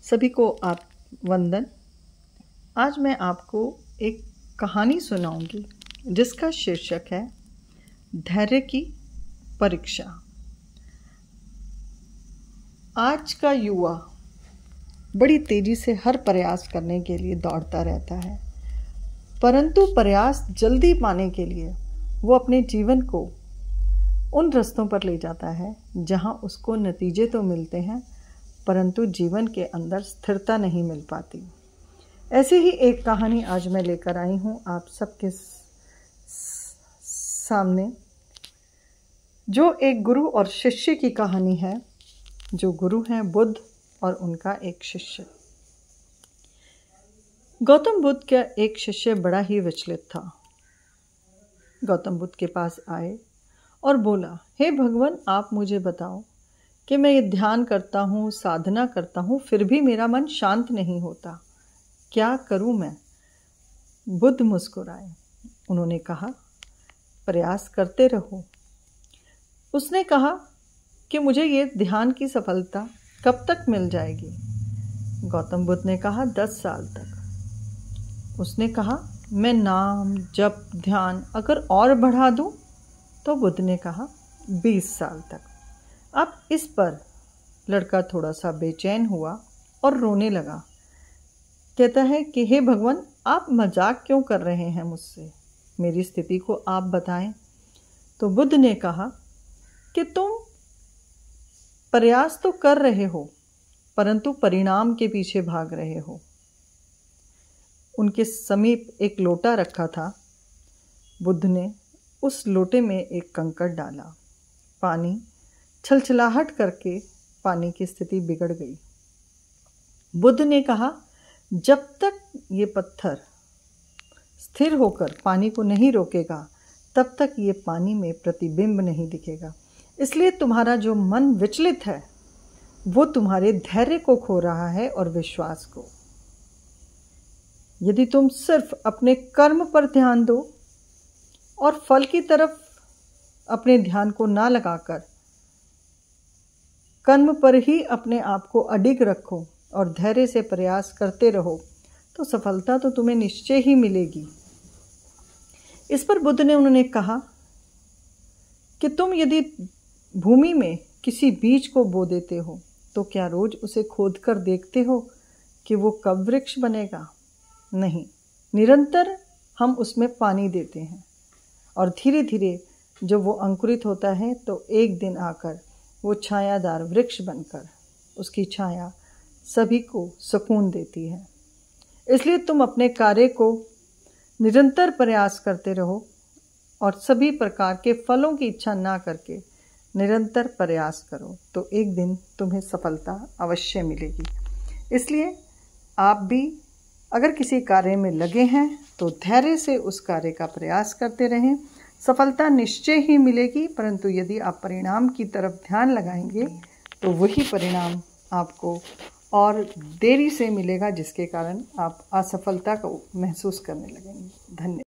सभी को आप वंदन। आज मैं आपको एक कहानी सुनाऊंगी जिसका शीर्षक है धैर्य की परीक्षा। आज का युवा बड़ी तेजी से हर प्रयास करने के लिए दौड़ता रहता है, परंतु प्रयास जल्दी पाने के लिए वो अपने जीवन को उन रास्तों पर ले जाता है जहां उसको नतीजे तो मिलते हैं परंतु जीवन के अंदर स्थिरता नहीं मिल पाती। ऐसी ही एक कहानी आज मैं लेकर आई हूँ आप सबके सामने, जो एक गुरु और शिष्य की कहानी है। जो गुरु हैं बुद्ध और उनका एक शिष्य। गौतम बुद्ध का एक शिष्य बड़ा ही विचलित था। गौतम बुद्ध के पास आए और बोला, हे भगवान, आप मुझे बताओ कि मैं ये ध्यान करता हूँ, साधना करता हूँ, फिर भी मेरा मन शांत नहीं होता, क्या करूँ मैं? बुद्ध मुस्कुराए। उन्होंने कहा, प्रयास करते रहो। उसने कहा कि मुझे ये ध्यान की सफलता कब तक मिल जाएगी? गौतम बुद्ध ने कहा 10 साल तक। उसने कहा, मैं नाम जप ध्यान अगर और बढ़ा दूं? तो बुद्ध ने कहा 20 साल तक। अब इस पर लड़का थोड़ा सा बेचैन हुआ और रोने लगा। कहता है कि हे भगवान, आप मजाक क्यों कर रहे हैं मुझसे? मेरी स्थिति को आप बताएं। तो बुद्ध ने कहा कि तुम प्रयास तो कर रहे हो परंतु परिणाम के पीछे भाग रहे हो। उनके समीप एक लोटा रखा था। बुद्ध ने उस लोटे में एक कंकड़ डाला। पानी छलछलाहट करके पानी की स्थिति बिगड़ गई। बुद्ध ने कहा, जब तक ये पत्थर स्थिर होकर पानी को नहीं रोकेगा तब तक ये पानी में प्रतिबिंब नहीं दिखेगा। इसलिए तुम्हारा जो मन विचलित है वो तुम्हारे धैर्य को खो रहा है और विश्वास को। यदि तुम सिर्फ अपने कर्म पर ध्यान दो और फल की तरफ अपने ध्यान को ना लगाकर कर्म पर ही अपने आप को अडिग रखो और धैर्य से प्रयास करते रहो तो सफलता तो तुम्हें निश्चय ही मिलेगी। इस पर बुद्ध ने उन्होंने कहा कि तुम यदि भूमि में किसी बीज को बो देते हो तो क्या रोज उसे खोद कर देखते हो कि वो कब वृक्ष बनेगा? नहीं, निरंतर हम उसमें पानी देते हैं और धीरे धीरे जब वो अंकुरित होता है तो एक दिन आकर वो छायादार वृक्ष बनकर उसकी छाया सभी को सुकून देती है। इसलिए तुम अपने कार्य को निरंतर प्रयास करते रहो और सभी प्रकार के फलों की इच्छा ना करके निरंतर प्रयास करो तो एक दिन तुम्हें सफलता अवश्य मिलेगी। इसलिए आप भी अगर किसी कार्य में लगे हैं तो धैर्य से उस कार्य का प्रयास करते रहें। सफलता निश्चय ही मिलेगी, परंतु यदि आप परिणाम की तरफ ध्यान लगाएंगे तो वही परिणाम आपको और देरी से मिलेगा, जिसके कारण आप असफलता को महसूस करने लगेंगे। धन्यवाद।